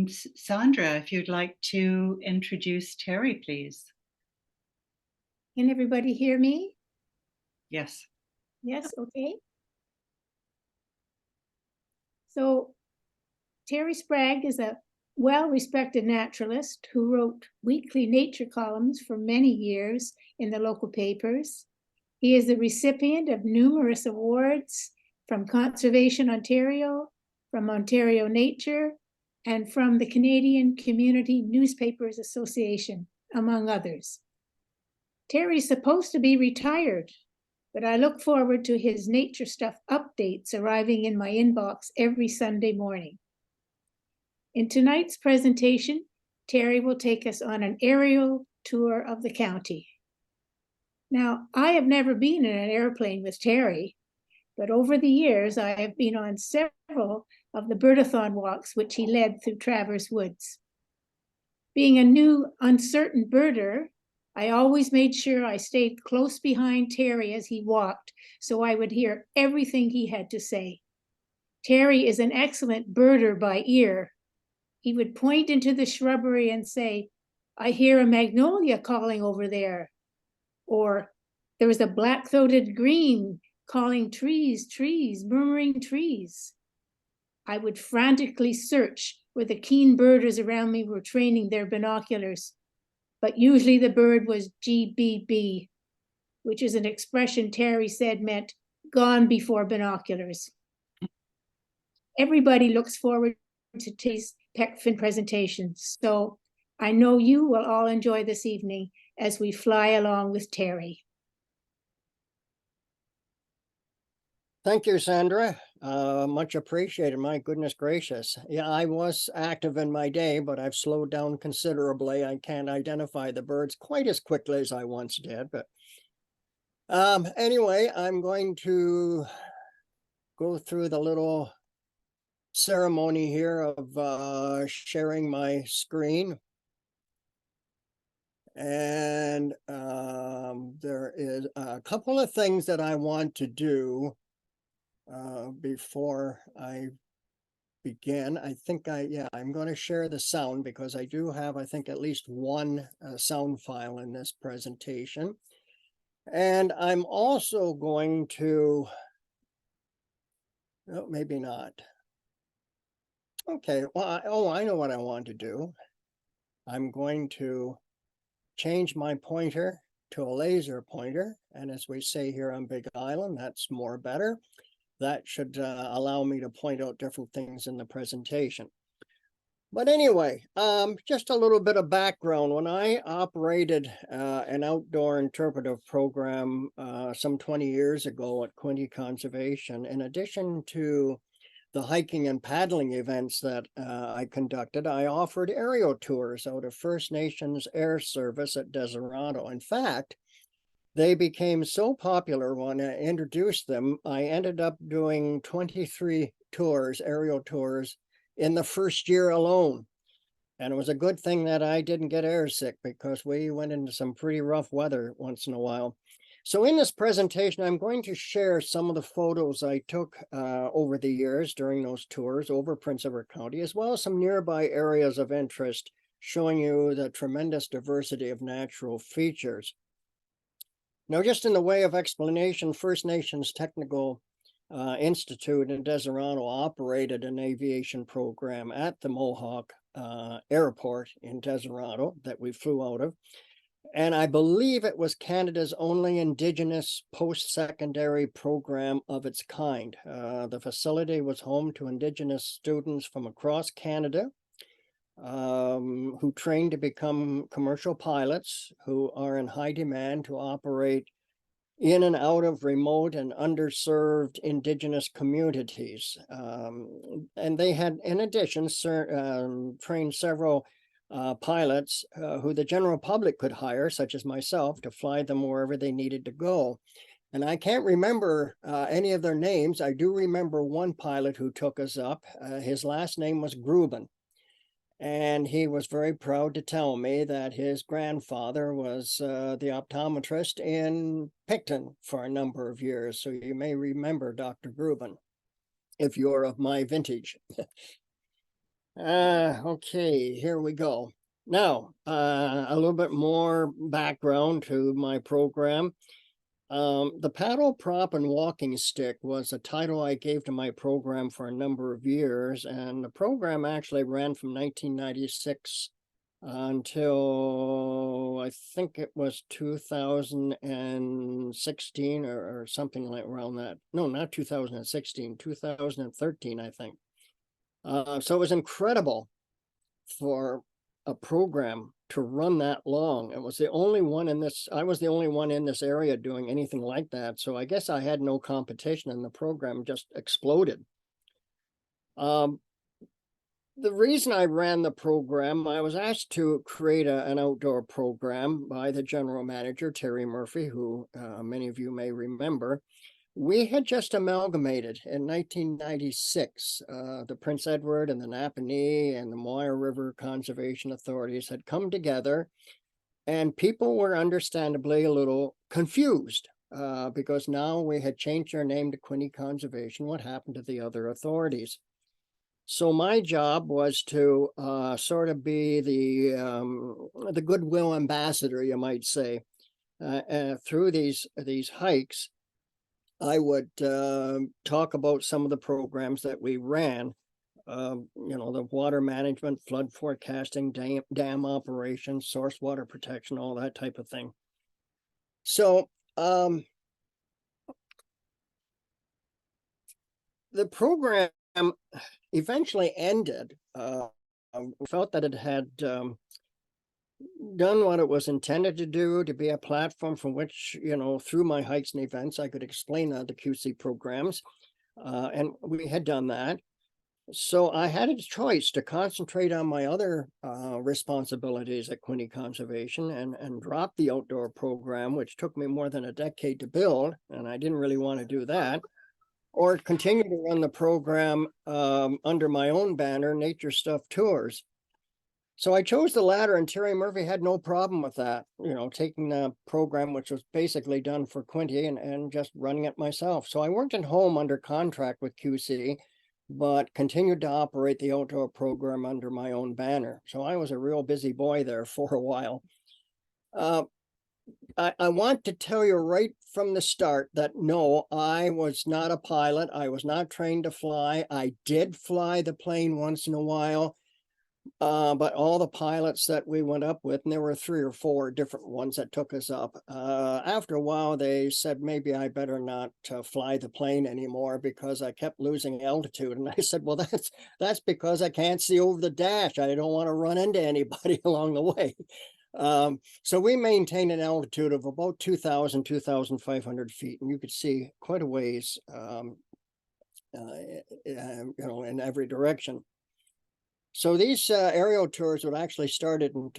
Sandra, if you'd like to introduce Terry, please. Can everybody hear me? Yes. Yes, okay. So Terry Sprague is a well-respected naturalist who wrote weekly nature columns for many years in the local papers. He is the recipient of numerous awards from Conservation Ontario, from Ontario Nature, and from the Canadian Community Newspapers Association, among others. Terry's supposed to be retired, but I look forward to his nature stuff updates arriving in my inbox every Sunday morning. In tonight's presentation, Terry will take us on an aerial tour of the county. Now, I have never been in an airplane with Terry, but over the years, I have been on several of the birdathon walks which he led through Travers Woods. Being a new, uncertain birder, I always made sure I stayed close behind Terry as he walked, so I would hear everything he had to say. Terry is an excellent birder by ear. He would point into the shrubbery and say, "I hear a magnolia calling over there." Or, "There was a black-throated green calling trees, trees, murmuring trees." I would frantically search where the keen birders around me were training their binoculars. But usually the bird was GBB, which is an expression Terry said meant gone before binoculars. Everybody looks forward to today's PEC presentations, so I know you will all enjoy this evening as we fly along with Terry. Thank you, Sandra. Much appreciated. My goodness gracious. Yeah, I was active in my day, but I've slowed down considerably. I can't identify the birds quite as quickly as I once did. But anyway, I'm going to go through the little ceremony here of sharing my screen. And there is a couple of things that I want to do before I begin. I'm going to share the sound because I do have, I think, at least one sound file in this presentation. And I'm also going to, oh, maybe not. Okay, well, I know what I want to do. I'm going to change my pointer to a laser pointer. And as we say here on Big Island, that's more better. That should allow me to point out different things in the presentation. But anyway, just a little bit of background. When I operated an outdoor interpretive program some 20 years ago at Quinte Conservation, in addition to the hiking and paddling events that I conducted, I offered aerial tours out of First Nations Air Service at Deseronto. In fact, they became so popular when I introduced them, I ended up doing 23 tours, aerial tours, in the first year alone. And it was a good thing that I didn't get airsick because we went into some pretty rough weather once in a while. So in this presentation, I'm going to share some of the photos I took over the years during those tours over Prince Edward County, as well as some nearby areas of interest, showing you the tremendous diversity of natural features. Now, just in the way of explanation, First Nations Technical Institute in Deseronto operated an aviation program at the Mohawk Airport in Deseronto that we flew out of. And I believe it was Canada's only Indigenous post-secondary program of its kind. The facility was home to Indigenous students from across Canada who trained to become commercial pilots who are in high demand to operate in and out of remote and underserved Indigenous communities. And they had, in addition, trained several pilots who the general public could hire, such as myself, to fly them wherever they needed to go. And I can't remember any of their names. I do remember one pilot who took us up. His last name was Gruben. And he was very proud to tell me that his grandfather was the optometrist in Picton for a number of years. So you may remember Dr. Gruben if you're of my vintage. Okay, here we go. Now, a little bit more background to my program. The paddle prop and walking stick was a title I gave to my program for a number of years, and the program actually ran from 1996 until I think it was 2016 or something like around that. No, not 2016, 2013, I think. So it was incredible for a program to run that long. It was the only one in this, I was the only one in this area doing anything like that. So I guess I had no competition and the program just exploded. The reason I ran the program, I was asked to create an outdoor program by the general manager, Terry Murphy, who many of you may remember. We had just amalgamated in 1996. The Prince Edward and the Napanee and the Moir River Conservation Authorities had come together, and people were understandably a little confused because now we had changed our name to Quinte Conservation. What happened to the other authorities? So my job was to sort of be the goodwill ambassador, you might say, through these hikes. I would talk about some of the programs that we ran, the water management, flood forecasting, dam operations, source water protection, all that type of thing. So the program eventually ended. We felt that it had done what it was intended to do, to be a platform from which, through my hikes and events, I could explain the QC programs. And we had done that. So I had a choice to concentrate on my other responsibilities at Quinte Conservation and drop the outdoor program, which took me more than a decade to build, and I didn't really want to do that, or continue to run the program under my own banner, Nature Stuff Tours. So I chose the latter, and Terry Murphy had no problem with that, taking the program, which was basically done for Quinte, and just running it myself. So I worked at home under contract with QC, but continued to operate the outdoor program under my own banner. So I was a real busy boy there for a while. I want to tell you right from the start that no, I was not a pilot. I was not trained to fly. I did fly the plane once in a while. But all the pilots that we went up with, and there were 3 or 4 different ones that took us up, after a while they said maybe I better not fly the plane anymore because I kept losing altitude. And I said, well, that's because I can't see over the dash. I don't want to run into anybody along the way. So we maintained an altitude of about 2,000, 2,500 feet, and you could see quite a ways, in every direction. So these aerial tours would actually started in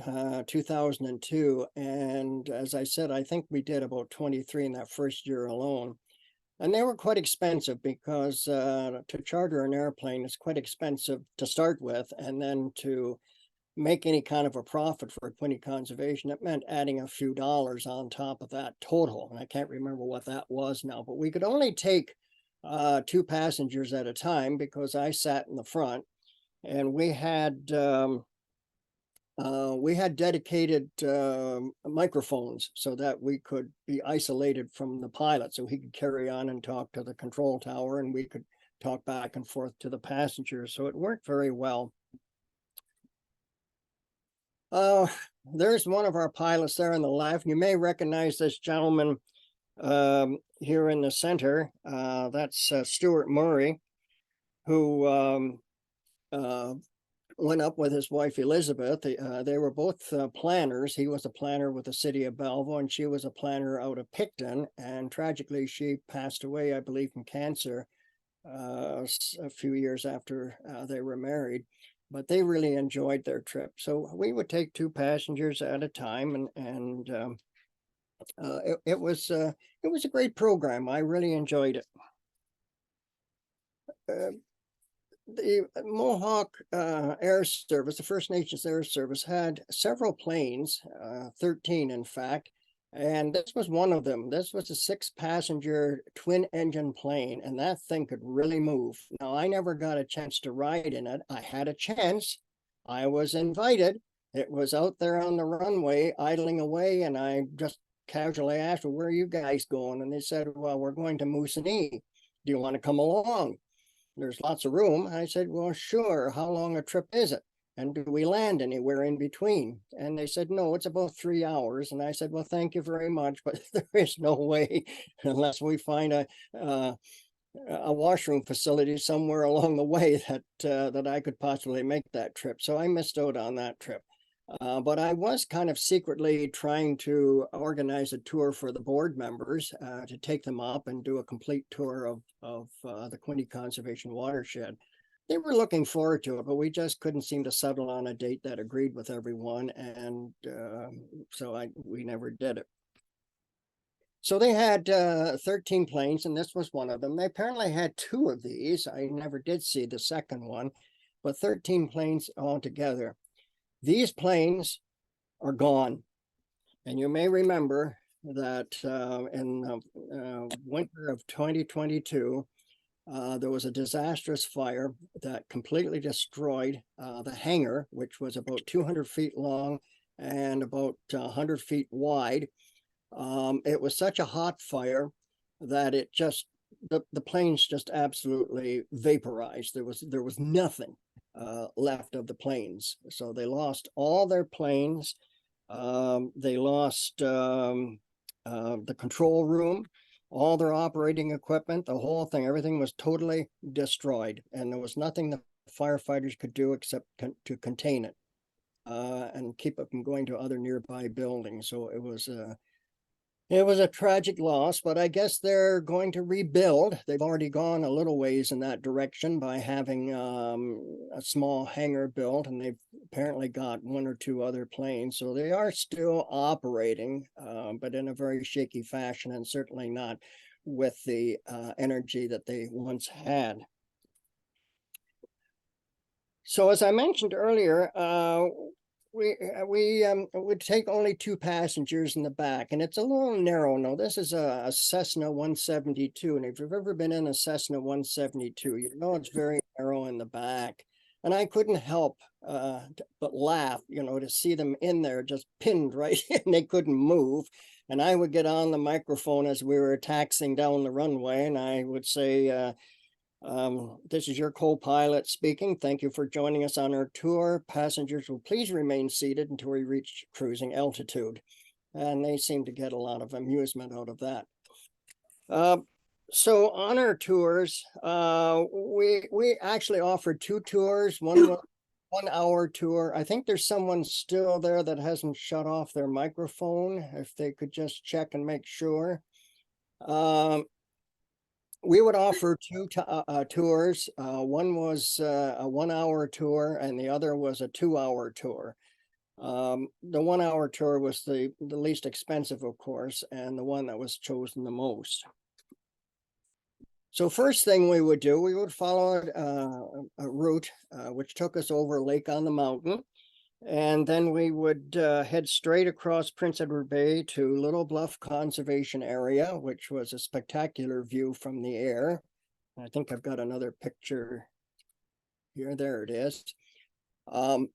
2002. And as I said, I think we did about 23 in that first year alone. And they were quite expensive because to charter an airplane is quite expensive to start with. And then to make any kind of a profit for Quinte Conservation, it meant adding a few dollars on top of that total. And I can't remember what that was now, but we could only take 2 passengers at a time because I sat in the front. And we had dedicated microphones so that we could be isolated from the pilot, so he could carry on and talk to the control tower, and we could talk back and forth to the passengers. So it worked very well. There's one of our pilots there on the left. You may recognize this gentleman here in the center. That's Stuart Murray, who went up with his wife Elizabeth. They were both planners. He was a planner with the city of Belleville, and she was a planner out of Picton. And tragically, she passed away, I believe, from cancer a few years after they were married. But they really enjoyed their trip. So we would take 2 passengers at a time, and it was a great program. I really enjoyed it. The Mohawk Air Service, the First Nations Air Service, had several planes, 13 in fact, And this was one of them. This was a 6-passenger twin engine plane, and that thing could really move. Now, I never got a chance to ride in it. I had a chance. I was invited. It was out there on the runway idling away, and I just casually asked, well, where are you guys going? And they said, well, we're going to Moosonee. Do you want to come along? There's lots of room. I said, well, sure. How long a trip is it? And do we land anywhere in between? And they said, no, it's about 3 hours. And I said, well, thank you very much, but there is no way unless we find a washroom facility somewhere along the way that I could possibly make that trip. So I missed out on that trip. But I was kind of secretly trying to organize a tour for the board members to take them up and do a complete tour of the Quinte Conservation watershed. They were looking forward to it, but we just couldn't seem to settle on a date that agreed with everyone, and so we never did it. So they had 13 planes, and this was one of them. They apparently had 2 of these. I never did see the second one, but 13 planes altogether. These planes are gone. And you may remember that in the winter of 2022, there was a disastrous fire that completely destroyed the hangar, which was about 200 feet long and about 100 feet wide. It was such a hot fire that it just, the planes just absolutely vaporized. There was nothing left of the planes. So they lost all their planes. They lost the control room, all their operating equipment, the whole thing, everything was totally destroyed. And there was nothing the firefighters could do except to contain it and keep it from going to other nearby buildings. So it was a tragic loss, but I guess they're going to rebuild. They've already gone a little ways in that direction by having a small hangar built, and they've apparently got 1 or 2 other planes. So they are still operating, but in a very shaky fashion, and certainly not with the energy that they once had. So as I mentioned earlier, we would take only 2 passengers in the back, and it's a little narrow. Now, this is a Cessna 172, and if you've ever been in a Cessna 172, you know it's very narrow in the back. And I couldn't help but laugh, to see them in there just pinned right in. They couldn't move. And I would get on the microphone as we were taxiing down the runway, and I would say, this is your co-pilot speaking. Thank you for joining us on our tour. Passengers will please remain seated until we reach cruising altitude. And they seem to get a lot of amusement out of that. So on our tours, we actually offered 2 tours. One was 1-hour tour. I think there's someone still there that hasn't shut off their microphone. If they could just check and make sure. We would offer 2 tours. One was a 1-hour tour, and the other was a 2-hour tour. The 1-hour tour was the least expensive, of course, and the one that was chosen the most. So first thing we would do, we would follow a route which took us over a lake on the mountain. And then we would head straight across Prince Edward Bay to Little Bluff Conservation Area, which was a spectacular view from the air. I think I've got another picture here. There it is. A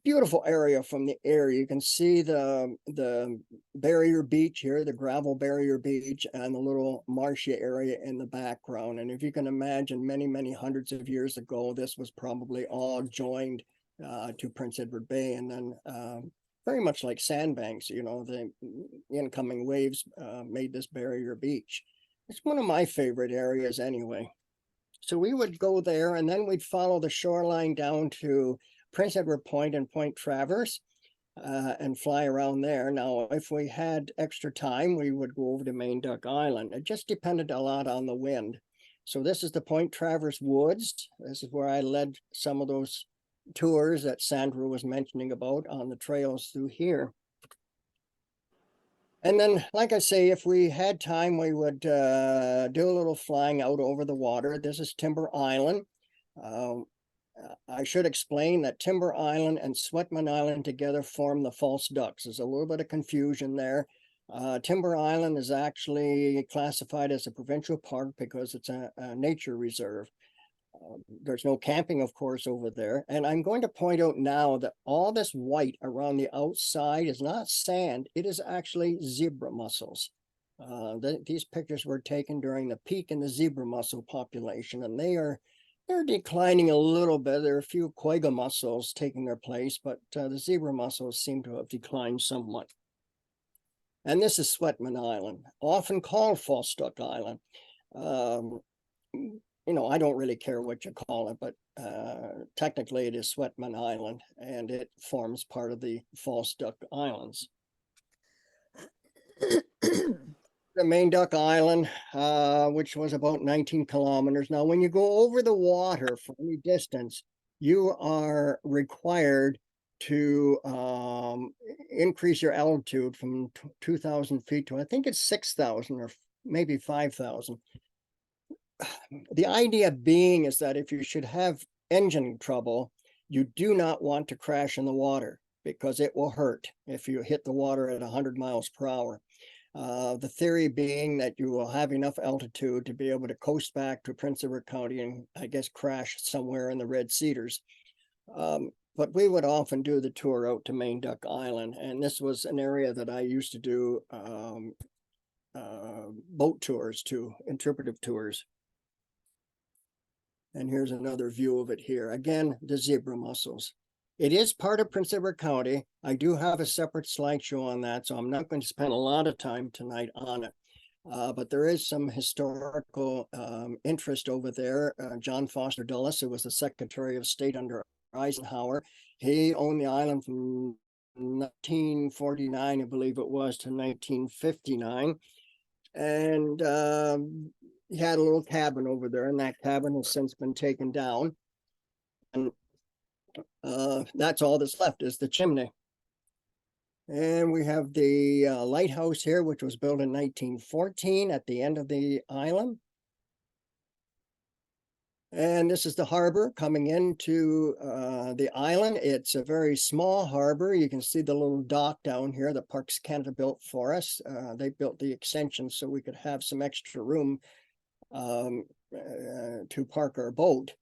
beautiful area from the air. You can see the barrier beach here, the gravel barrier beach, and the little marshy area in the background. And if you can imagine, many, many hundreds of years ago, this was probably all joined to Prince Edward Bay, and then very much like sandbanks, the incoming waves made this barrier beach. It's one of my favorite areas anyway. So we would go there, and then we'd follow the shoreline down to Prince Edward Point and Point Traverse and fly around there. Now, if we had extra time, we would go over to Main Duck Island. It just depended a lot on the wind. So this is the Point Traverse Woods. This is where I led some of those tours that Sandra was mentioning about on the trails through here. And then, like I say, if we had time, we would do a little flying out over the water. This is Timber Island. I should explain that Timber Island and Sweatman Island together form the False Ducks. There's a little bit of confusion there. Timber Island is actually classified as a provincial park because it's a nature reserve. There's no camping, of course, over there. And I'm going to point out now that all this white around the outside is not sand. It is actually zebra mussels. These pictures were taken during the peak in the zebra mussel population, and they're declining a little bit. There are a few quagga mussels taking their place, but the zebra mussels seem to have declined somewhat. And this is Sweatman Island, often called False Duck Island. You know, I don't really care what you call it, but technically it is Sweatman Island, and it forms part of the False Duck Islands. The main Duck Island, which was about 19 kilometers. Now, when you go over the water for any distance, you are required to increase your altitude from 2,000 feet to, I think it's 6,000 or maybe 5,000. The idea being is that if you should have engine trouble, you do not want to crash in the water because it will hurt if you hit the water at 100 miles per hour. The theory being that you will have enough altitude to be able to coast back to Prince Edward County and, I guess, crash somewhere in the Red Cedars. But we would often do the tour out to Main Duck Island, and this was an area that I used to do boat tours to, interpretive tours. And here's another view of it here. Again, the zebra mussels. It is part of Prince Edward County. I do have a separate slideshow on that, so I'm not going to spend a lot of time tonight on it. But there is some historical interest over there. John Foster Dulles, who was the Secretary of State under Eisenhower, he owned the island from 1949, I believe it was, to 1959. And he had a little cabin over there, and that cabin has since been taken down. And that's all that's left is the chimney. And we have the lighthouse here, which was built in 1914 at the end of the island. And this is the harbor coming into the island. It's a very small harbor. You can see the little dock down here that Parks Canada built for us. They built the extension so we could have some extra room to park our boat,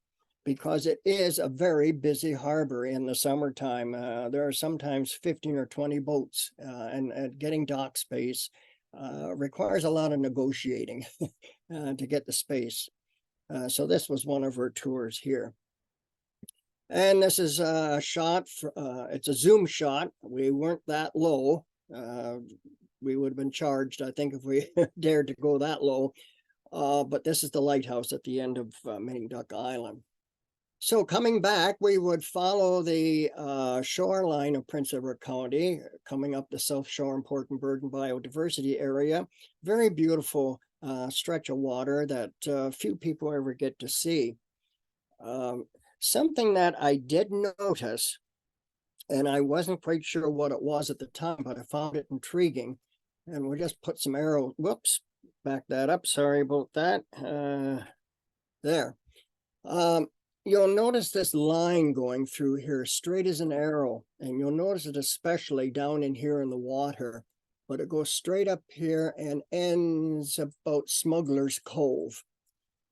because it is a very busy harbor in the summertime. There are sometimes 15 or 20 boats, and getting dock space requires a lot of negotiating to get the space. So this was one of our tours here. And this is a shot, it's a zoom shot. We weren't that low. We would have been charged, I think, if we dared to go that low. But this is the lighthouse at the end of Main Duck Island. So coming back, we would follow the shoreline of Prince Edward County, coming up the South Shore Important Bird and Biodiversity Area. Very beautiful stretch of water that few people ever get to see. Something that I did notice, and I wasn't quite sure what it was at the time, but I found it intriguing. And we'll just put some arrow, whoops, back that up. Sorry about that. There. You'll notice this line going through here, straight as an arrow, and you'll notice it especially down in here in the water, but it goes straight up here and ends about Smuggler's Cove.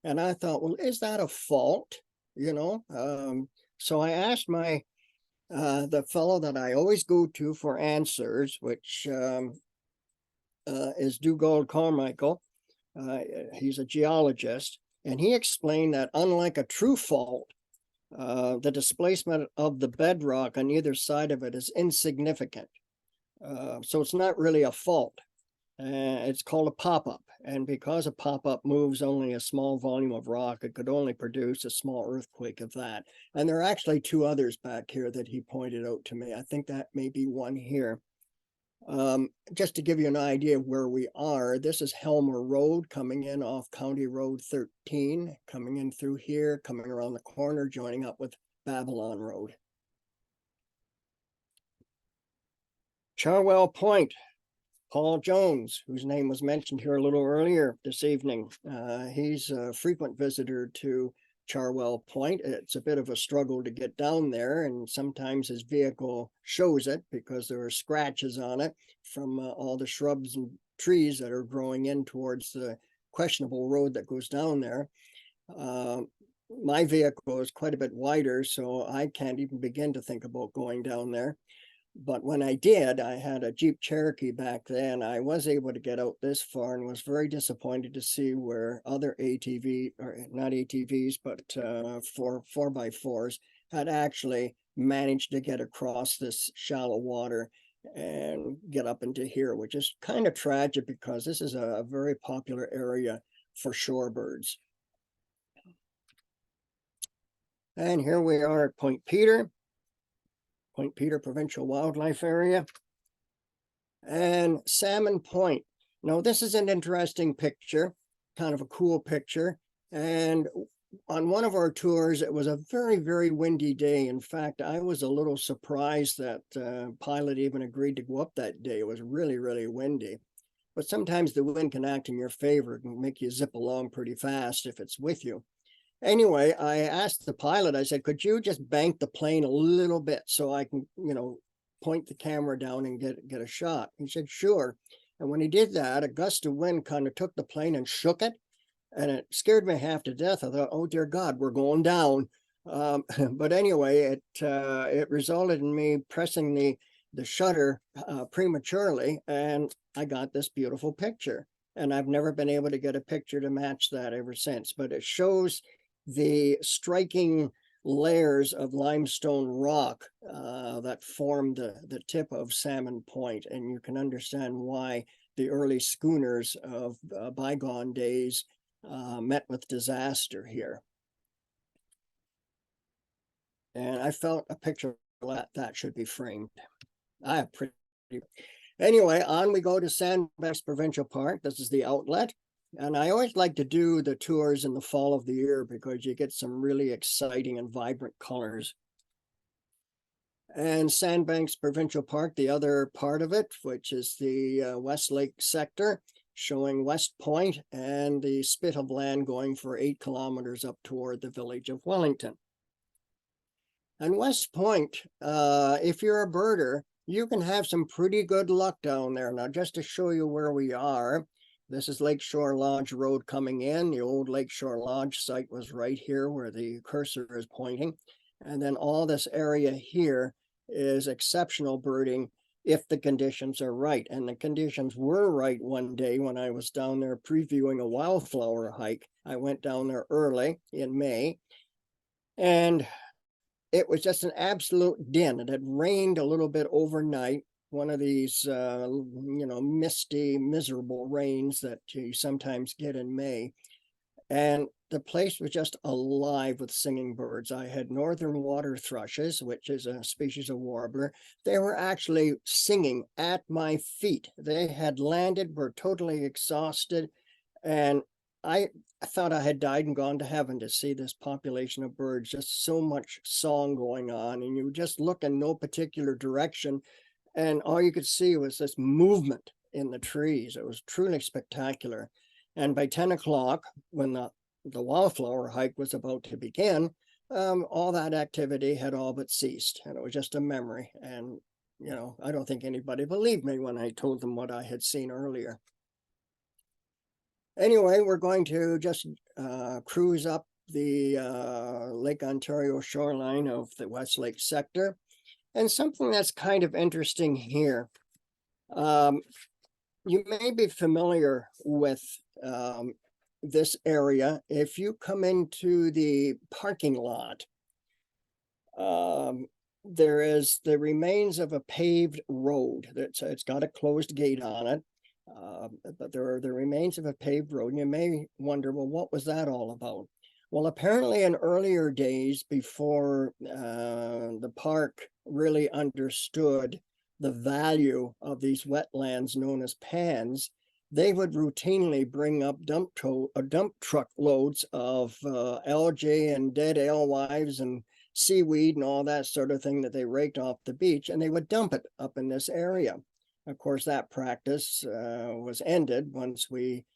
And I thought, well, is that a fault? You know, so I asked the fellow that I always go to for answers, which is Dugald Carmichael. He's a geologist. And he explained that unlike a true fault, the displacement of the bedrock on either side of it is insignificant. So it's not really a fault. It's called a pop-up. And because a pop-up moves only a small volume of rock, it could only produce a small earthquake of that. And there are actually two others back here that he pointed out to me. I think that may be one here. Just to give you an idea of where we are, this is Helmer Road coming in off County Road 13, coming in through here, coming around the corner, joining up with Babylon Road. Charwell Point, Paul Jones, whose name was mentioned here a little earlier this evening. He's a frequent visitor to Charwell Point. It's a bit of a struggle to get down there, and sometimes his vehicle shows it because there are scratches on it from all the shrubs and trees that are growing in towards the questionable road that goes down there. My vehicle is quite a bit wider, so I can't even begin to think about going down there. But when I did, I had a Jeep Cherokee back then. I was able to get out this far and was very disappointed to see where other ATV, or not ATVs, but 4x4s had actually managed to get across this shallow water and get up into here, which is kind of tragic because this is a very popular area for shorebirds. And here we are at Point Peter Provincial Wildlife Area, and Salmon Point. Now, this is an interesting picture, kind of a cool picture. And on one of our tours, it was a very, very windy day. In fact, I was a little surprised that pilot even agreed to go up that day. It was really, really windy. But sometimes the wind can act in your favor and make you zip along pretty fast if it's with you. Anyway, I asked the pilot, I said, could you just bank the plane a little bit so I can, point the camera down and get a shot? He said, sure. And when he did that, a gust of wind kind of took the plane and shook it. And it scared me half to death. I thought, oh, dear God, we're going down. But anyway, it resulted in me pressing the shutter prematurely, and I got this beautiful picture. And I've never been able to get a picture to match that ever since. But it shows the striking layers of limestone rock that form the tip of Salmon Point. And you can understand why the early schooners of bygone days met with disaster here. And I felt a picture that should be framed. I have pretty. Anyway, on we go to Sandbanks Provincial Park. This is the outlet. And I always like to do the tours in the fall of the year because you get some really exciting and vibrant colors. And Sandbanks Provincial Park, the other part of it, which is the Westlake sector, showing West Point and the spit of land going for 8 kilometers up toward the village of Wellington. And West Point, if you're a birder, you can have some pretty good luck down there. Now, just to show you where we are, this is Lakeshore Lodge Road coming in. The old Lakeshore Lodge site was right here where the cursor is pointing. And then all this area here is exceptional birding if the conditions are right. And the conditions were right one day when I was down there previewing a wildflower hike. I went down there early in May, and it was just an absolute din. It had rained a little bit overnight, one of these, misty, miserable rains that you sometimes get in May. And the place was just alive with singing birds. I had northern water thrushes, which is a species of warbler. They were actually singing at my feet. They had landed, were totally exhausted, and I thought I had died and gone to heaven to see this population of birds, just so much song going on, and you just look in no particular direction, and all you could see was this movement in the trees. It was truly spectacular. And by 10 o'clock, when the wildflower hike was about to begin, all that activity had all but ceased, and it was just a memory. And, I don't think anybody believed me when I told them what I had seen earlier. Anyway, we're going to just cruise up the Lake Ontario shoreline of the Westlake sector. And something that's kind of interesting here, you may be familiar with this area. If you come into the parking lot, there is the remains of a paved road. It's got a closed gate on it. But there are the remains of a paved road. And you may wonder, well, what was that all about? Well, apparently in earlier days, before the park really understood the value of these wetlands known as pans, they would routinely bring up dump truck loads of algae and dead alewives and seaweed and all that sort of thing that they raked off the beach, and they would dump it up in this area. Of course, that practice was ended once we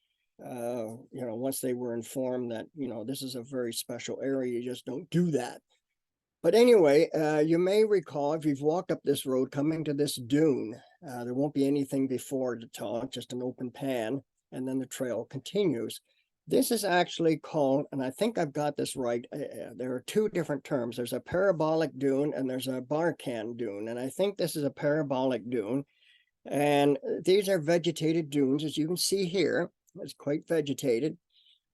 once they were informed that, this is a very special area, you just don't do that. But anyway, you may recall if you've walked up this road coming to this dune, there won't be anything before to talk, just an open pan, and then the trail continues. This is actually called, and I think I've got this right, there are two different terms. There's a parabolic dune and there's a Barcan dune, and I think this is a parabolic dune. And these are vegetated dunes, as you can see here. It's quite vegetated.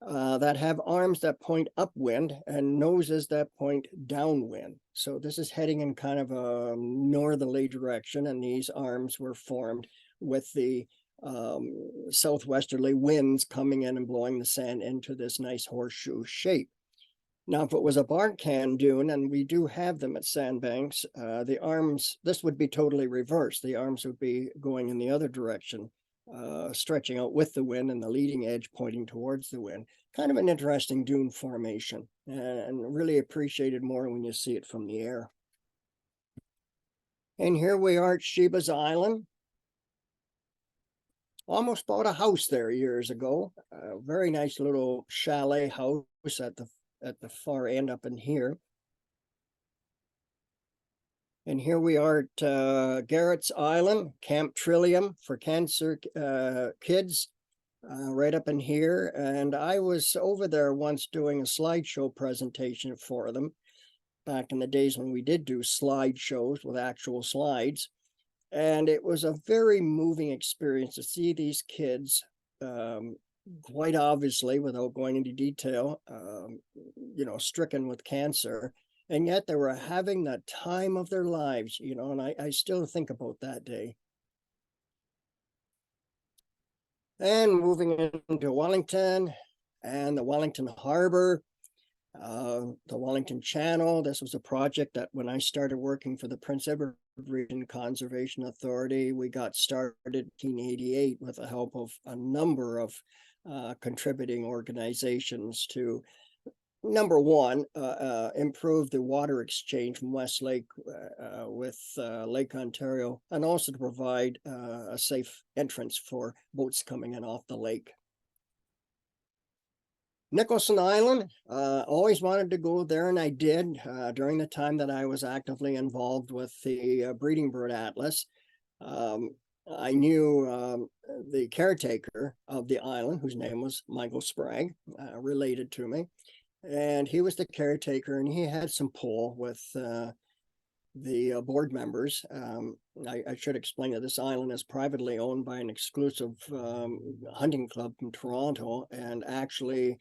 That have arms that point upwind and noses that point downwind. So this is heading in kind of a northerly direction, and these arms were formed with the southwesterly winds coming in and blowing the sand into this nice horseshoe shape. Now, if it was a Barcan dune, and we do have them at sandbanks, the arms, this would be totally reversed. The arms would be going in the other direction, stretching out with the wind and the leading edge pointing towards the wind. Kind of an interesting dune formation, and really appreciated more when you see it from the air. And here we are at Sheba's Island. Almost bought a house there years ago. A very nice little chalet house at the far end up in here. And here we are at Garrett's Island, Camp Trillium for cancer kids, right up in here. And I was over there once doing a slideshow presentation for them back in the days when we did do slideshows with actual slides. And it was a very moving experience to see these kids, quite obviously, without going into detail, stricken with cancer. And yet they were having the time of their lives, and I still think about that day. And moving into Wellington and the Wellington Harbor, the Wellington Channel. This was a project that when I started working for the Prince Edward Region Conservation Authority, we got started in 1988 with the help of a number of contributing organizations to, number one, improve the water exchange from West Lake with Lake Ontario, and also to provide a safe entrance for boats coming in off the lake. Nicholson Island, always wanted to go there, and I did during the time that I was actively involved with the Breeding Bird Atlas. I knew the caretaker of the island, whose name was Michael Sprague, related to me. And he was the caretaker, and he had some pull with the board members. I should explain that this island is privately owned by an exclusive hunting club from Toronto, and actually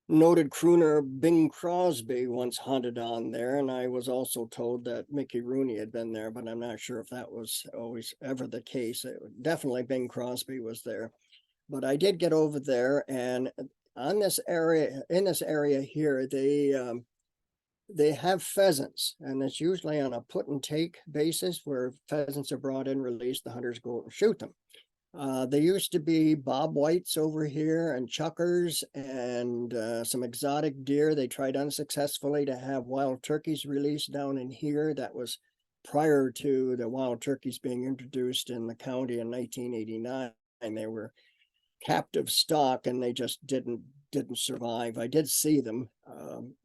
noted crooner Bing Crosby once hunted on there, and I was also told that Mickey Rooney had been there, but I'm not sure if that was always ever the case. Definitely Bing Crosby was there. But I did get over there, and on this area, in this area here, they have pheasants, and it's usually on a put and take basis where pheasants are brought in, released, the hunters go out and shoot them. There used to be bob whites over here and chuckers and some exotic deer. They tried unsuccessfully to have wild turkeys released down in here. That was prior to the wild turkeys being introduced in the county in 1989. And they were captive stock, and they just didn't survive. I did see them,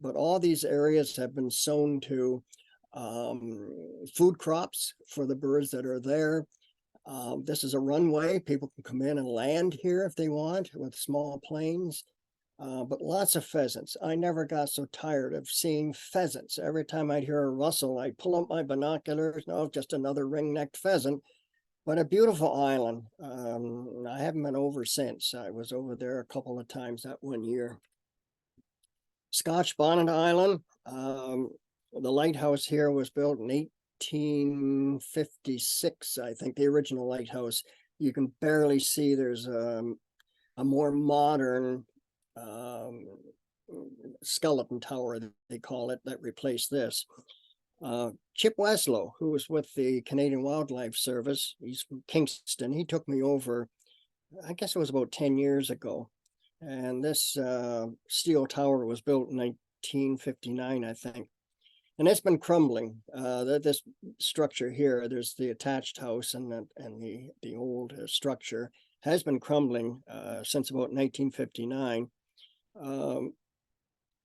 but all these areas have been sown to food crops for the birds that are there. This is a runway. People can come in and land here if they want with small planes, but lots of pheasants. I never got so tired of seeing pheasants. Every time I'd hear a rustle, I'd pull up my binoculars. No, just another ring-necked pheasant, but a beautiful island. I haven't been over since. I was over there a couple of times that one year. Scotch Bonnet Island. The lighthouse here was built in 1856, I think, the original lighthouse. You can barely see there's a more modern skeleton tower, they call it, that replaced this. Chip Weslow, who was with the Canadian Wildlife Service, he's from Kingston. He took me over, I guess it was about 10 years ago. And this steel tower was built in 1959, I think. And it's been crumbling. This structure here, there's the attached house and the old structure. has been crumbling since about 1959.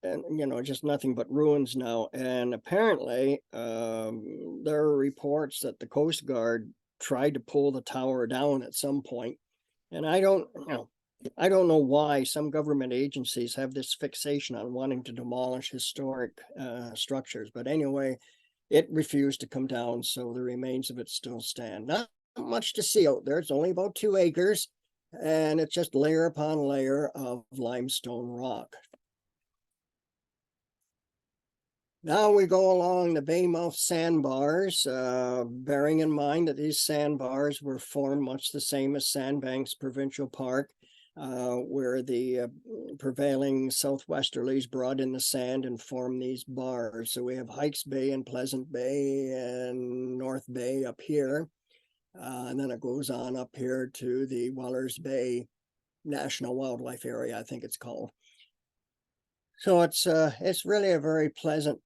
And just nothing but ruins now. And apparently, there are reports that the Coast Guard tried to pull the tower down at some point. And I don't know why some government agencies have this fixation on wanting to demolish historic structures. But anyway, it refused to come down, so the remains of it still stand. Not much to see out there. It's only about 2 acres, and it's just layer upon layer of limestone rock. Now we go along the Baymouth sandbars, bearing in mind that these sandbars were formed much the same as Sandbanks Provincial Park, where the prevailing southwesterlies brought in the sand and formed these bars. So we have Hikes Bay and Pleasant Bay and North Bay up here. And then it goes on up here to the Wellers Bay National Wildlife Area, I think it's called. So it's really a very pleasant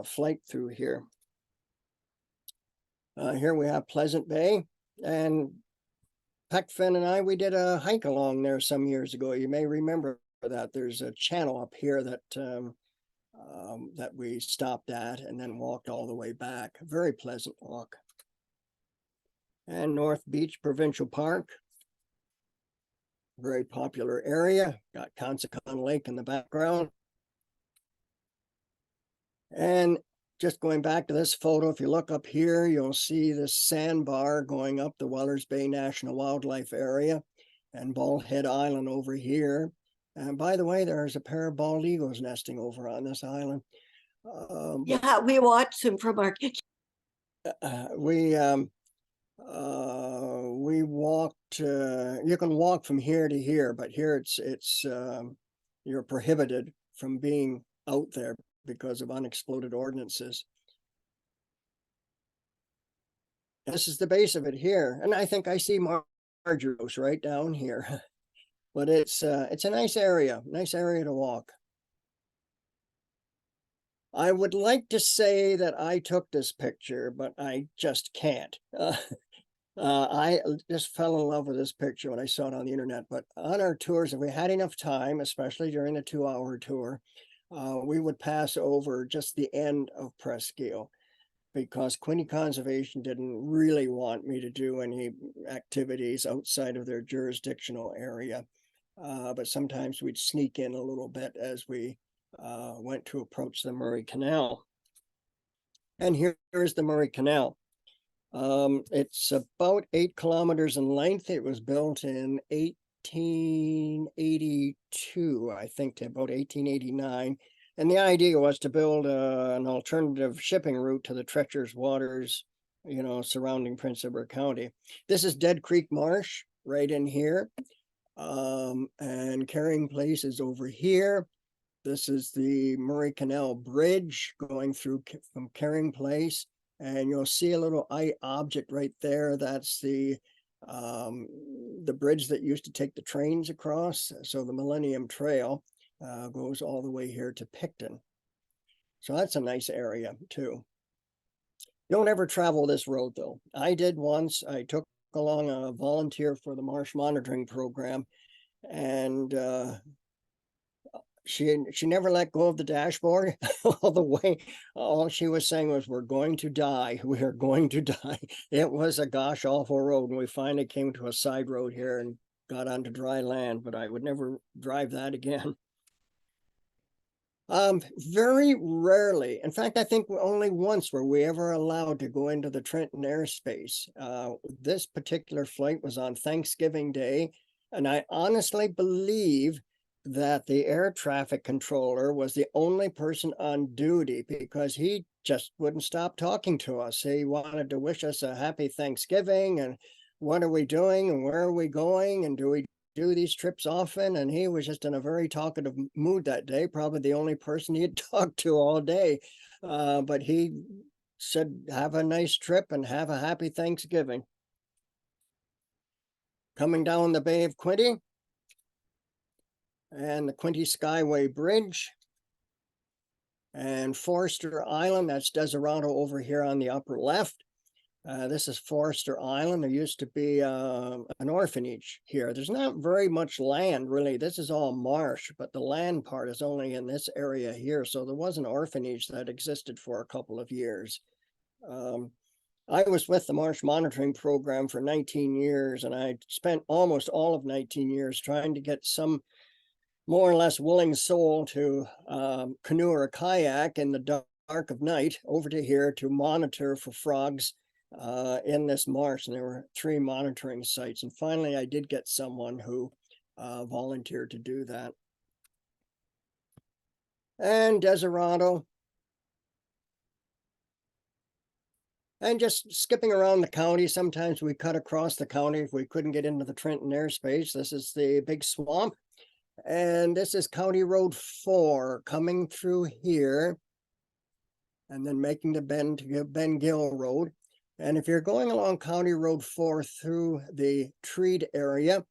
flight through here. Here we have Pleasant Bay, and Peckfin and I, we did a hike along there some years ago. You may remember that. There's a channel up here that that we stopped at and then walked all the way back. A very pleasant walk. And North Beach Provincial Park, very popular area. Got Consacon Lake in the background. And just going back to this photo, if you look up here, you'll see this sandbar going up the Wellers Bay National Wildlife Area and Bald Head Island over here. And by the way, there's a pair of bald eagles nesting over on this island. Yeah, we watched them from our kitchen. We walked, you can walk from here to here, but here it's you're prohibited from being out there because of unexploded ordnances. This is the base of it here, and I think I see Margeros right down here. But it's a nice area to walk. I would like to say that I took this picture, but I just can't. I just fell in love with this picture when I saw it on the internet. But on our tours, if we had enough time, especially during the 2-hour tour, we would pass over just the end of Presqu'île, because Quinte Conservation didn't really want me to do any activities outside of their jurisdictional area. But sometimes we'd sneak in a little bit as we went to approach the Murray Canal. And here's the Murray Canal. It's about 8 kilometers in length. It was built in 1882, I think, to about 1889. And the idea was to build an alternative shipping route to the treacherous waters, surrounding Prince Edward County. This is Dead Creek Marsh right in here. And Carrying Place is over here. This is the Murray Canal Bridge going through from Carrying Place. And you'll see a little object right there. That's the bridge that used to take the trains across. So the Millennium Trail goes all the way here to Picton. So that's a nice area too. Don't ever travel this road though. I did once. I took along a volunteer for the marsh monitoring program, and she never let go of the dashboard all the way. All she was saying was, "We're going to die. We are going to die." It was a gosh awful road, and we finally came to a side road here and got onto dry land, but I would never drive that again. Very rarely, in fact, I think only once were we ever allowed to go into the Trenton airspace. This particular flight was on Thanksgiving Day, and I honestly believe that the air traffic controller was the only person on duty, because he just wouldn't stop talking to us. He wanted to wish us a happy Thanksgiving, and what are we doing, and where are we going, and do we do these trips often? And he was just in a very talkative mood that day, probably the only person he had talked to all day. But he said, "Have a nice trip and have a happy Thanksgiving." Coming down the Bay of Quinte and the Quinte Skyway Bridge and Forster Island, that's Deseronto over here on the upper left. This is Forester Island. There used to be an orphanage here. There's not very much land, really. This is all marsh, but the land part is only in this area here. So there was an orphanage that existed for a couple of years. I was with the Marsh Monitoring Program for 19 years, and I spent almost all of 19 years trying to get some more or less willing soul to canoe or kayak in the dark of night over to here to monitor for frogs in this marsh. And there were 3 monitoring sites. And finally, I did get someone who volunteered to do that. And Deseronto. And just skipping around the county, sometimes we cut across the county if we couldn't get into the Trenton airspace. This is the big swamp. And this is County Road 4 coming through here and then making the bend to Ben Gill Road. And if you're going along County Road 4 through the treed area,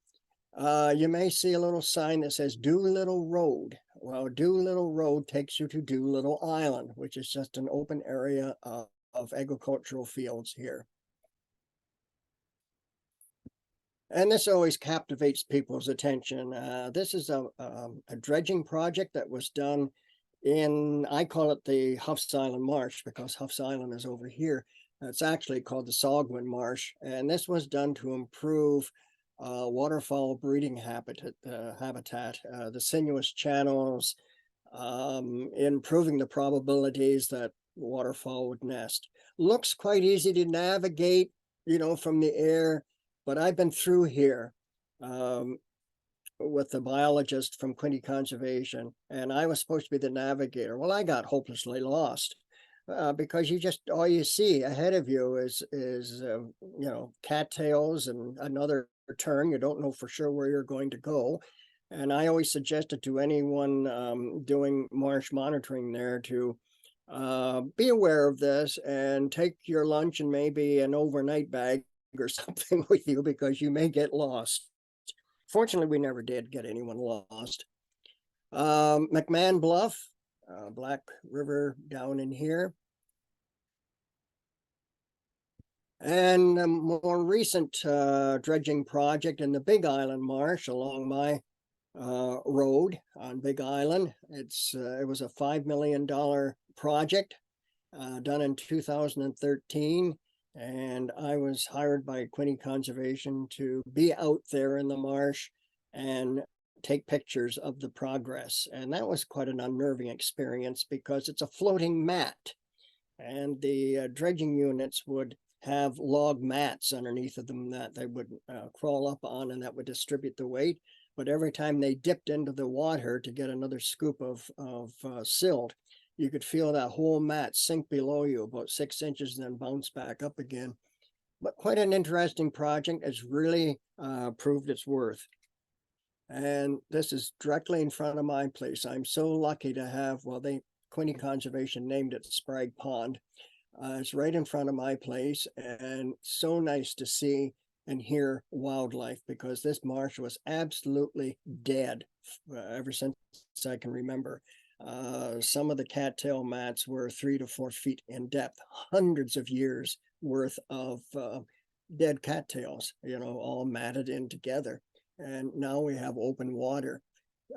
you may see a little sign that says Doolittle Road. Well, Doolittle Road takes you to Doolittle Island, which is just an open area of agricultural fields here. And this always captivates people's attention. This is a dredging project that was done in, I call it the Huff's Island Marsh because Huff's Island is over here. It's actually called the Saugwin Marsh. And this was done to improve waterfowl breeding habitat, the sinuous channels, improving the probabilities that waterfowl would nest. Looks quite easy to navigate, you know, from the air, but I've been through here with the biologist from Quinte Conservation, and I was supposed to be the navigator. Well, I got hopelessly lost because all you see ahead of you is you know, cattails and another turn. You don't know for sure where you're going to go. And I always suggested to anyone doing marsh monitoring there to be aware of this and take your lunch and maybe an overnight bag or something with you because you may get lost. Fortunately, we never did get anyone lost. McMahon Bluff, Black River down in here. And a more recent dredging project in the Big Island Marsh along my road on Big Island. It was a $5 million project done in 2013. And I was hired by Quinte Conservation to be out there in the marsh and take pictures of the progress. And that was quite an unnerving experience because it's a floating mat. And the dredging units would have log mats underneath of them that they would crawl up on, and that would distribute the weight. But every time they dipped into the water to get another scoop of silt, you could feel that whole mat sink below you about 6 inches and then bounce back up again. But quite an interesting project. It's really proved its worth. And this is directly in front of my place. I'm so lucky to have, well, Quinte Conservation named it Sprague Pond. It's right in front of my place, and so nice to see and hear wildlife because this marsh was absolutely dead ever since I can remember. Some of the cattail mats were 3 to 4 feet in depth, hundreds of years worth of dead cattails, you know, all matted in together. And now we have open water.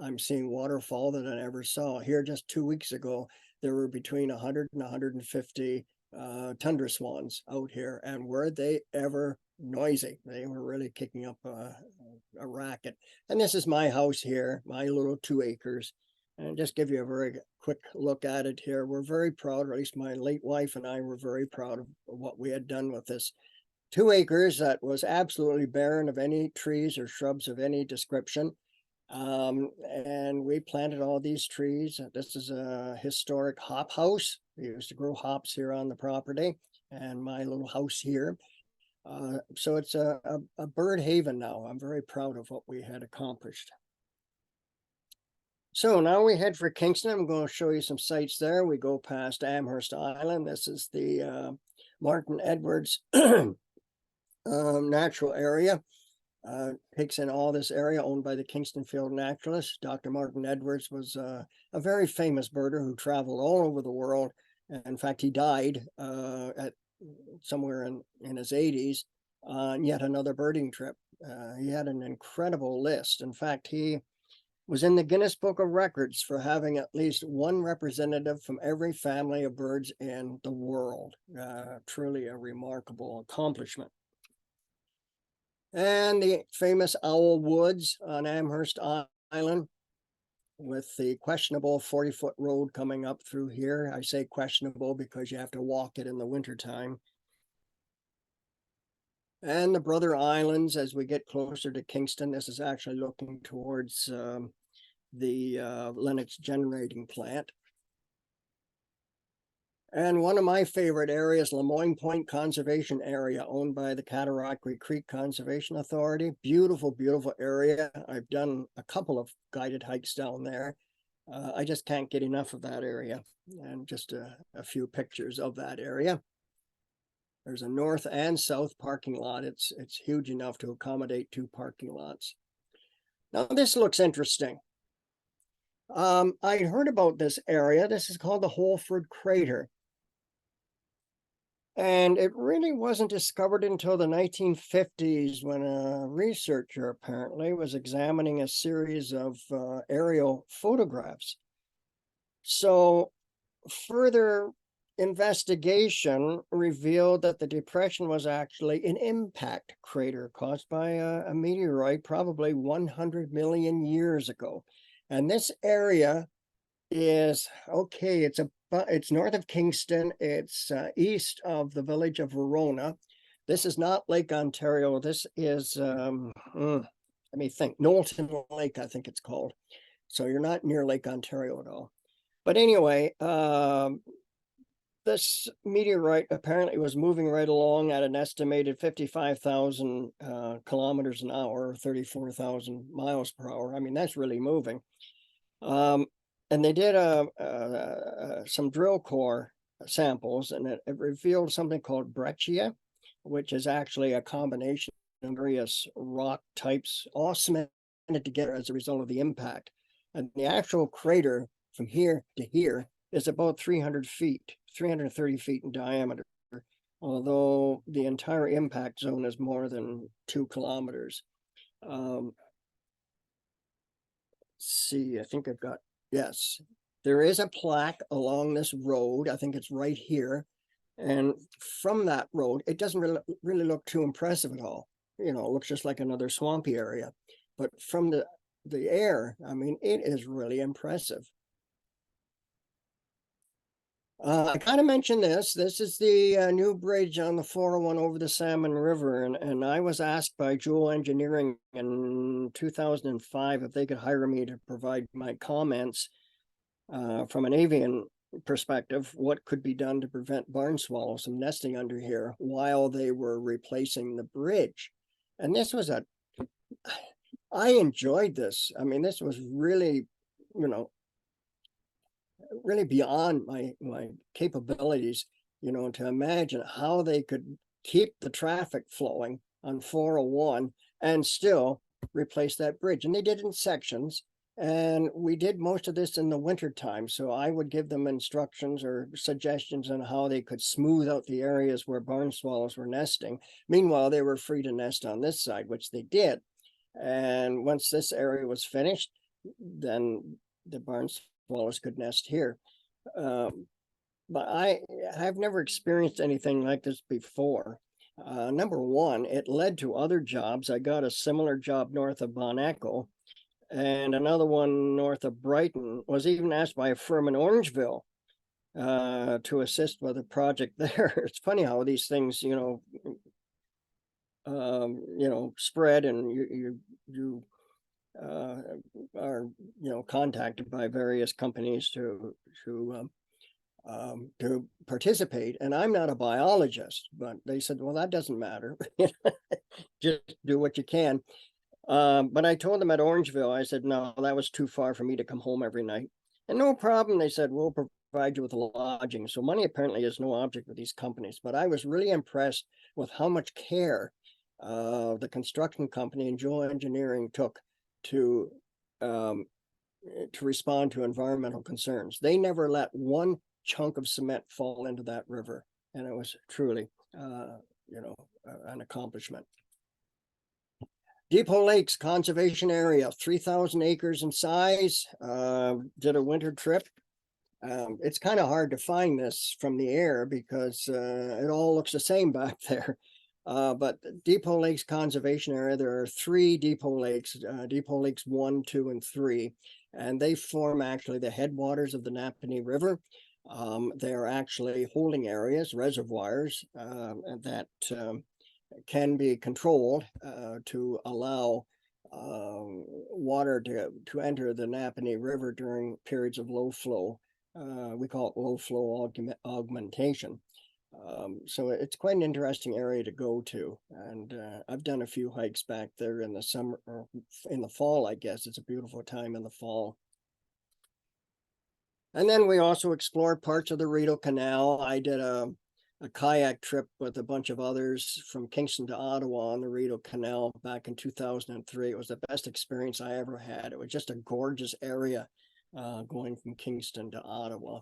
I'm seeing waterfowl that I never saw. Here just 2 weeks ago, there were between 100 and 150 tundra swans out here, and were they ever noisy. They were really kicking up a racket. And this is my house here, my little 2 acres. And just give you a very quick look at it here. We're very proud, or at least my late wife and I were very proud of what we had done with this 2 acres that was absolutely barren of any trees or shrubs of any description. And we planted all these trees. This is a historic hop house. We used to grow hops here on the property, and my little house here. So it's a bird haven now. I'm very proud of what we had accomplished. So now we head for Kingston. I'm going to show you some sights there. We go past Amherst Island. This is the Martin Edwards natural area. Takes in all this area owned by the Kingston Field naturalist. Dr. Martin Edwards was a very famous birder who traveled all over the world. And in fact, he died somewhere in his 80s on yet another birding trip. He had an incredible list. In fact, he was in the Guinness Book of Records for having at least one representative from every family of birds in the world. Truly a remarkable accomplishment. And the famous Owl Woods on Amherst Island, with the questionable 40-foot road coming up through here. I say questionable because you have to walk it in the wintertime. And the Brother Islands, as we get closer to Kingston, this is actually looking towards the Lennox generating plant. And one of my favorite areas, Lemoyne Point Conservation Area, owned by the Cataraqui Creek Conservation Authority. Beautiful, beautiful area. I've done a couple of guided hikes down there. I just can't get enough of that area. And just a few pictures of that area. There's a north and south parking lot. It's huge enough to accommodate 2 parking lots. Now this looks interesting. I heard about this area. This is called the Holford Crater. And it really wasn't discovered until the 1950s when a researcher apparently was examining a series of aerial photographs. So further investigation revealed that the depression was actually an impact crater caused by a meteorite probably 100 million years ago. And this area is, okay, it's north of Kingston. It's east of the village of Verona. This is not Lake Ontario. This is, let me think, Knowlton Lake, I think it's called. So you're not near Lake Ontario at all. But anyway, this meteorite apparently was moving right along at an estimated 55,000 kilometers an hour, 34,000 miles per hour. I mean, that's really moving. And they did some drill core samples, and it revealed something called breccia, which is actually a combination of various rock types all cemented together as a result of the impact. And the actual crater from here to here is about 300 feet, 330 feet in diameter, although the entire impact zone is more than 2 kilometers. See, I think I've got, yes, there is a plaque along this road. I think it's right here. And from that road, it doesn't really look too impressive at all. You know, it looks just like another swampy area. But from the air, I mean, it is really impressive. I kind of mentioned this. This is the new bridge on the 401 over the Salmon River. And I was asked by Jewel Engineering in 2005 if they could hire me to provide my comments from an avian perspective, what could be done to prevent barn swallows from nesting under here while they were replacing the bridge. And this was I enjoyed this. I mean, this was really, you know, really beyond my capabilities, you know, to imagine how they could keep the traffic flowing on 401 and still replace that bridge. And they did in sections. And we did most of this in the winter time. So I would give them instructions or suggestions on how they could smooth out the areas where barn swallows were nesting. Meanwhile, they were free to nest on this side, which they did. And once this area was finished, then the barn swallows could nest here. But I have never experienced anything like this before. Number one, it led to other jobs. I got a similar job north of Bon Echo, and another one north of Brighton. Was even asked by a firm in Orangeville to assist with a project there. It's funny how these things, you know, spread, and you are, you know, contacted by various companies to participate. And I'm not a biologist, but they said, well, that doesn't matter. Just do what you can. But I told them at Orangeville, I said, no, that was too far for me to come home every night. And no problem. They said, we'll provide you with lodging. So money apparently is no object with these companies. But I was really impressed with how much care the construction company and Jewel Engineering took to respond to environmental concerns. They never let one chunk of cement fall into that river. and it was truly, an accomplishment. Depot Lakes Conservation Area, 3,000 acres in size. Did a winter trip. It's kind of hard to find this from the air because it all looks the same back there. But Depot Lakes Conservation Area, there are 3 Depot Lakes, Depot Lakes 1, 2, and 3, and they form actually the headwaters of the Napanee River. They are actually holding areas, reservoirs that can be controlled to allow water to enter the Napanee River during periods of low flow. We call it low flow augmentation. So it's quite an interesting area to go to. And I've done a few hikes back there in the summer, or in the fall, I guess. It's a beautiful time in the fall. And then we also explored parts of the Rideau Canal. I did a kayak trip with a bunch of others from Kingston to Ottawa on the Rideau Canal back in 2003. It was the best experience I ever had. It was just a gorgeous area going from Kingston to Ottawa.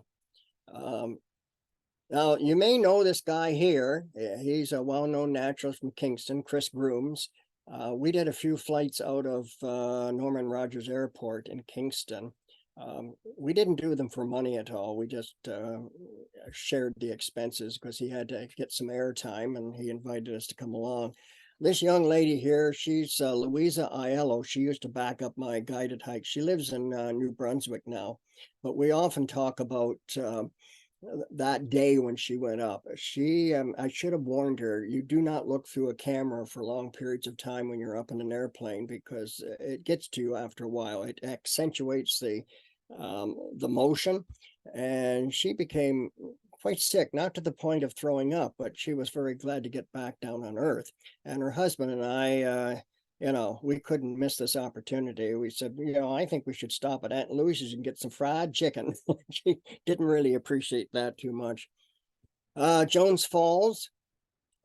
Now, you may know this guy here. He's a well-known naturalist from Kingston, Chris Grooms. We did a few flights out of Norman Rogers Airport in Kingston. We didn't do them for money at all. We just shared the expenses because he had to get some airtime and he invited us to come along. This young lady here, she's Louisa Aiello. She used to back up my guided hike. She lives in New Brunswick now, but we often talk about that day when she went up. I should have warned her, you do not look through a camera for long periods of time when you're up in an airplane because it gets to you after a while. It accentuates the motion, and she became quite sick, not to the point of throwing up, but she was very glad to get back down on Earth. And her husband and I, we couldn't miss this opportunity. We said, I think we should stop at Aunt Louise's and get some fried chicken. She didn't really appreciate that too much. Jones Falls,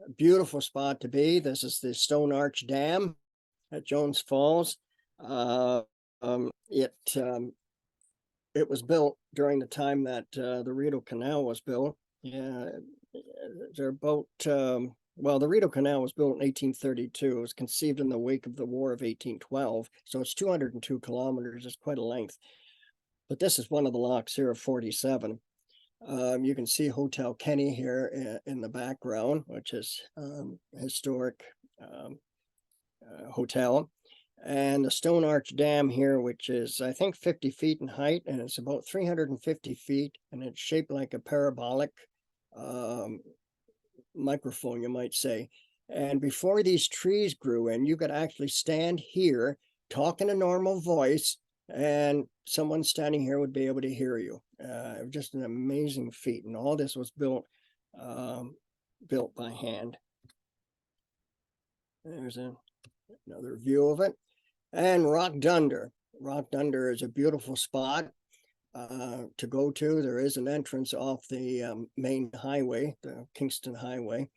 a beautiful spot to be. This is the Stone Arch Dam at Jones Falls. It was built during the time that the Rideau Canal was built. Yeah, they're about the Rideau Canal was built in 1832. It was conceived in the wake of the War of 1812. So it's 202 kilometers. It's quite a length. But this is one of the locks here of 47. You can see Hotel Kenny here in the background, which is a historic hotel. And the Stone Arch Dam here, which is, I think, 50 feet in height, and it's about 350 feet, and it's shaped like a parabolic microphone, you might say. And before these trees grew in, you could actually stand here, talk in a normal voice, and someone standing here would be able to hear you. It was just an amazing feat, and all this was built by hand. There's another view of it. And Rock Dunder. Rock Dunder is a beautiful spot to go to. There is an entrance off the main highway, the Kingston Highway,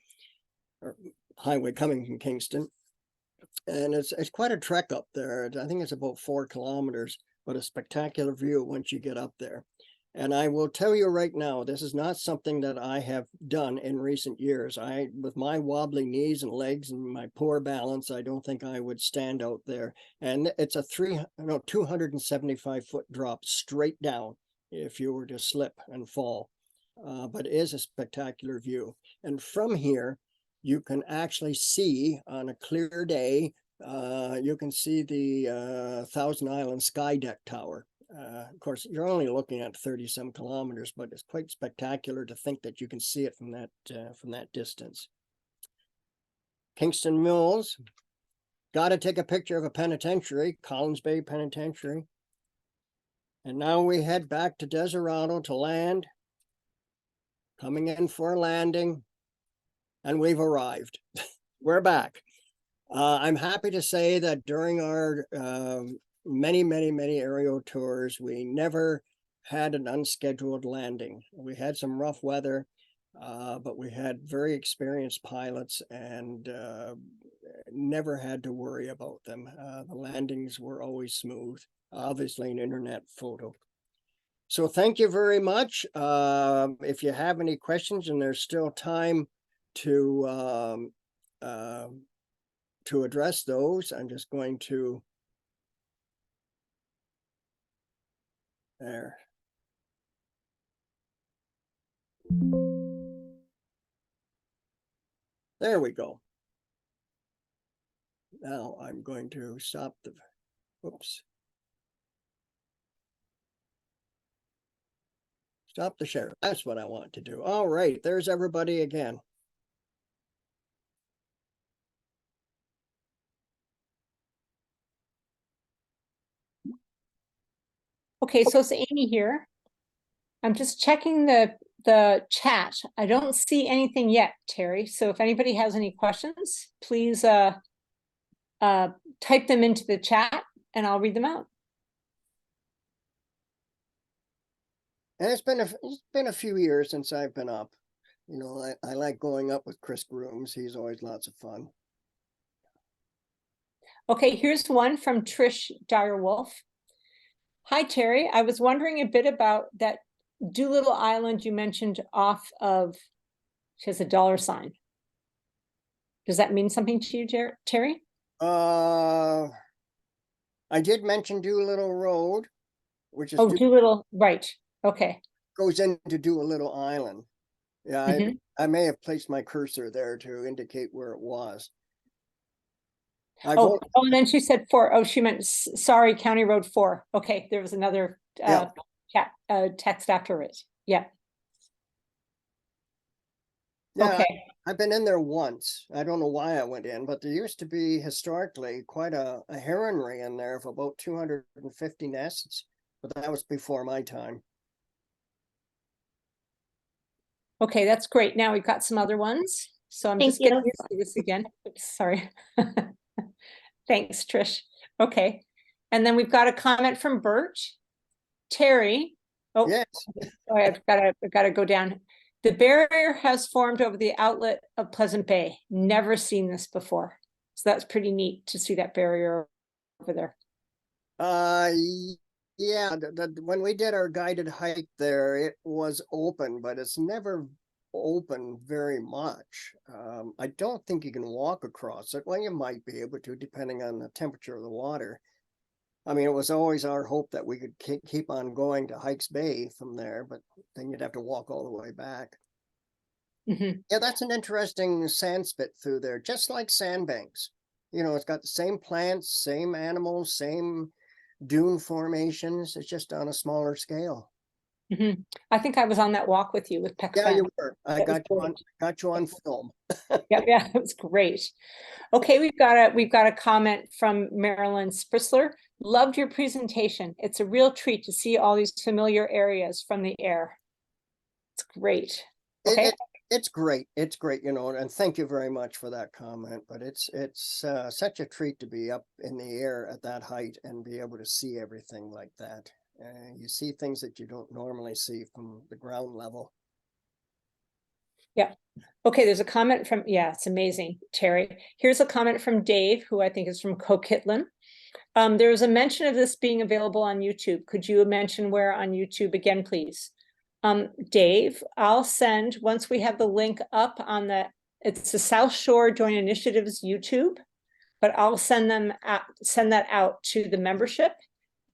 or highway coming from Kingston. And it's quite a trek up there. I think it's about 4 kilometers, but a spectacular view once you get up there. And I will tell you right now, this is not something that I have done in recent years. With my wobbly knees and legs and my poor balance, I don't think I would stand out there. And it's a 275-foot drop straight down if you were to slip and fall. But it is a spectacular view. And from here, you can actually see on a clear day, you can see the Thousand Island Sky Deck Tower. Of course, you're only looking at 30-some kilometers, but it's quite spectacular to think that you can see it from that distance. Kingston Mills. Got to take a picture of a penitentiary, Collins Bay Penitentiary. And now we head back to Deseronto to land. Coming in for a landing. And we've arrived. We're back. I'm happy to say that during our many aerial tours, we never had an unscheduled landing. We had some rough weather, but we had very experienced pilots and never had to worry about them. The landings were always smooth. Obviously an internet photo. So thank you very much. If you have any questions and there's still time to address those, I'm just going to there. There we go. Now I'm going to stop the, oops. Stop the share. That's what I want to do. All right, there's everybody again. Okay, so it's Amy here. I'm just checking the chat. I don't see anything yet, Terry. So if anybody has any questions, please type them into the chat and I'll read them out. And it's been a few years since I've been up. You know, I like going up with Chris Grooms. He's always lots of fun. Okay, here's one from Trish Direwolf. Hi, Terry. I was wondering a bit about that Doolittle Island you mentioned off of, she has a $sign. Does that mean something to you, Terry? I did mention Doolittle Road, which is Doolittle, right. Okay. Goes into Doolittle Island. Yeah, I may have placed my cursor there to indicate where it was. And then she said 4. Oh, she meant, sorry, County Road 4. Okay, there was another text after it. Yeah. Yeah, okay. I've been in there once. I don't know why I went in, but there used to be historically quite a heronry in there of about 250 nests, but that was before my time. Okay, that's great. Now we've got some other ones. So I'm just getting used to this again. Oops, sorry. Thanks, Trish. Okay. And then we've got a comment from Birch. Terry. Oh, yes. Sorry, I've got to go down. The barrier has formed over the outlet of Pleasant Bay. Never seen this before. So that's pretty neat to see that barrier over there. Yeah, when we did our guided hike there, it was open, but it's never open very much. I don't think you can walk across it. Well, you might be able to, depending on the temperature of the water. I mean, it was always our hope that we could keep on going to Hikes Bay from there, but then you'd have to walk all the way back. Yeah, that's an interesting sand spit through there, just like sandbanks. You know, it's got the same plants, same animals, same dune formations. It's just on a smaller scale. I think I was on that walk with you with PEC. Yeah, you were. I got you on film. Yeah, it was great. Okay, we've got a comment from Marilyn Sprisler. Loved your presentation. It's a real treat to see all these familiar areas from the air. It's great. Okay. It's great. It's great, you know, and thank you very much for that comment. But it's such a treat to be up in the air at that height and be able to see everything like that. You see things that you don't normally see from the ground level. Yeah. Okay, there's a comment from, yeah, it's amazing, Terry. Here's a comment from Dave, who I think is from Coquitlam. There's a mention of this being available on YouTube. Could you mention where on YouTube again, please? Dave, I'll send, once we have the link up on it's the South Shore Joint Initiatives YouTube, but I'll send that out to the membership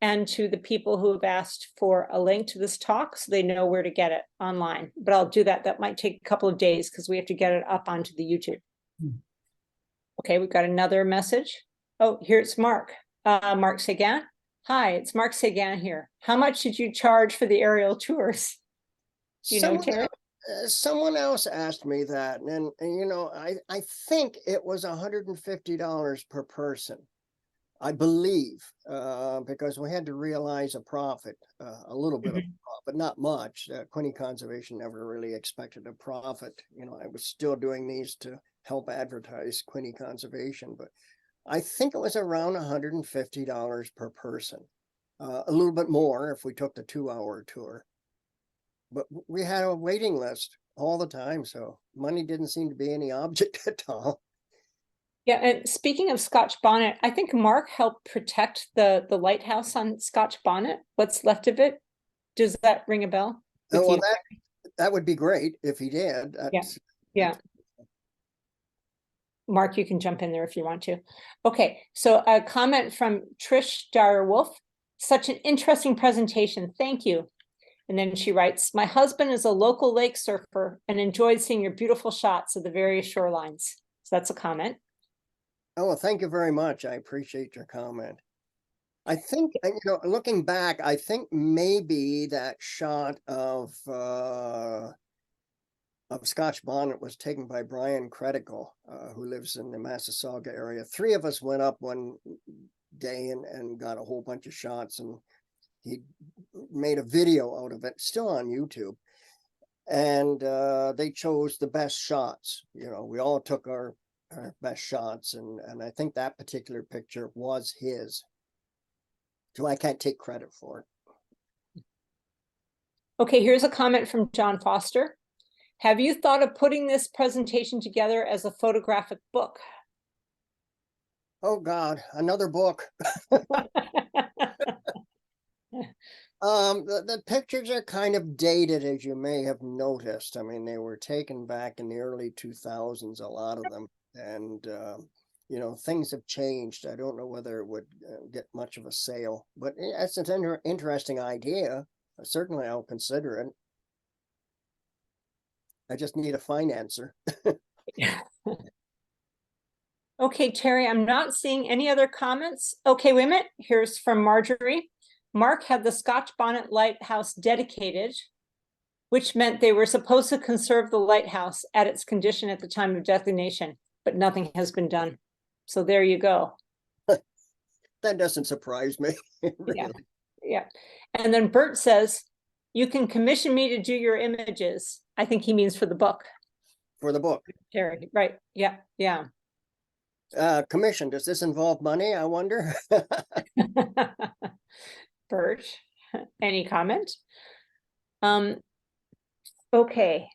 and to the people who have asked for a link to this talk so they know where to get it online. But I'll do that. That might take a couple of days because we have to get it up onto the YouTube. Okay, we've got another message. Oh, here's Mark. Mark Sagan. Hi, it's Mark Sagan here. How much did you charge for the aerial tours? Someone else asked me that, and you know, I think it was $150 per person. I believe, because we had to realize a profit, a little bit of profit, not much. Quinte Conservation never really expected a profit. You know, I was still doing these to help advertise Quinte Conservation, but I think it was around $150 per person. A little bit more if we took the 2-hour tour. But we had a waiting list all the time, so money didn't seem to be any object at all. Yeah, and speaking of Scotch Bonnet, I think Mark helped protect the lighthouse on Scotch Bonnet, what's left of it. Does that ring a bell? with Oh, well, you? that would be great if he did. That's- Yeah. Mark, you can jump in there if you want to. Okay, so a comment from Trish Darwolf. Such an interesting presentation. Thank you. And then she writes, my husband is a local lake surfer and enjoyed seeing your beautiful shots of the various shorelines. So that's a comment. Oh, well, thank you very much. I appreciate your comment. I think, looking back, I think maybe that shot of Scotch Bonnet was taken by Brian Credicle, who lives in the Massasauga area. 3 of us went up one day and got a whole bunch of shots, and he made a video out of it, still on YouTube. And they chose the best shots. We all took our best shots, and I think that particular picture was his. So I can't take credit for it. Okay, here's a comment from John Foster. Have you thought of putting this presentation together as a photographic book? Oh God, another book. The pictures are kind of dated, as you may have noticed. I mean, they were taken back in the early 2000s, a lot of them. And, things have changed. I don't know whether it would get much of a sale, but it's an interesting idea. Certainly I'll consider it. I just need a financer. Okay, Terry, I'm not seeing any other comments. Okay, wait a minute. Here's from Marjorie. Mark had the Scotch Bonnet Lighthouse dedicated, which meant they were supposed to conserve the lighthouse at its condition at the time of designation, but nothing has been done. So there you go. That doesn't surprise me. Really. Yeah. And then Bert says, you can commission me to do your images. I think he means for the book. For the book. Terry, right. Yeah. Commission, does this involve money, I wonder? Bert, any comment? Okay.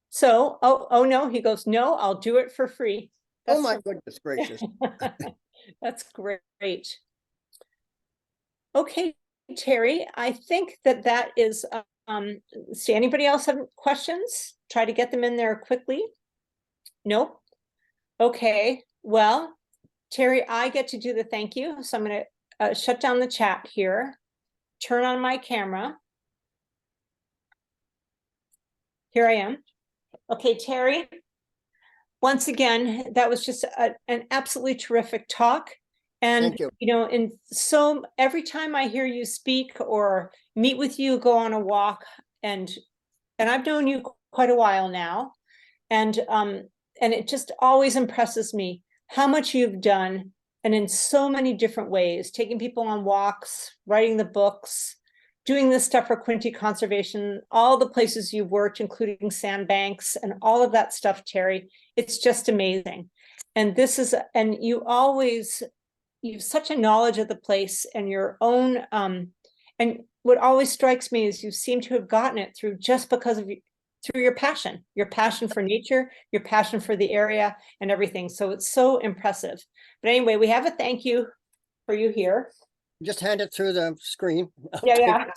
So, oh no, he goes, no, I'll do it for free. Oh my goodness gracious. That's great. Okay, Terry, I think that is, see, anybody else have questions? Try to get them in there quickly. Nope. Okay, well, Terry, I get to do the thank you. So I'm going to shut down the chat here, turn on my camera. Here I am. Okay, Terry, once again, that was just an absolutely terrific talk. And, Thank you. Every time I hear you speak or meet with you, go on a walk, and I've known you quite a while now. And it just always impresses me how much you've done, and in so many different ways, taking people on walks, writing the books, doing this stuff for Quinte Conservation, all the places you've worked, including sandbanks and all of that stuff, Terry. It's just amazing. And you have such a knowledge of the place and your own, and what always strikes me is you seem to have gotten it through your passion for nature, your passion for the area and everything. So it's so impressive. But anyway, we have a thank you for you here. Just hand it through the screen. Yeah.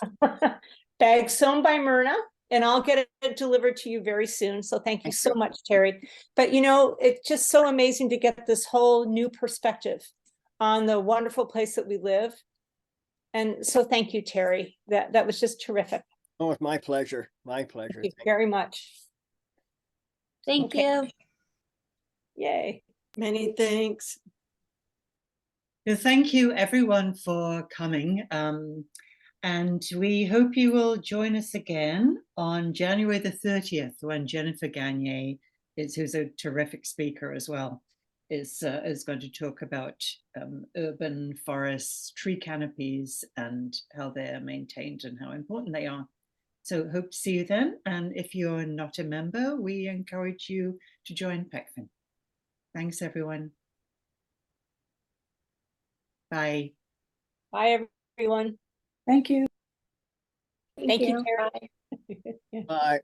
Bag sewn by Myrna, and I'll get it delivered to you very soon. So thank you so much, Terry. But it's just so amazing to get this whole new perspective on the wonderful place that we live. And so thank you, Terry. That was just terrific. Oh, it's my pleasure. My pleasure. Thank you very much. Thank Okay. you. Yay. Many thanks. Well, thank you everyone for coming. And we hope you will join us again on January the 30th, when Jennifer Gagne, who's a terrific speaker as well, is going to talk about urban forests, tree canopies, and how they're maintained and how important they are. So hope to see you then. And if you're not a member, we encourage you to join PECFIN. Thanks, everyone. Bye. Bye, everyone. Thank you. Thank you, you. Terry. Bye.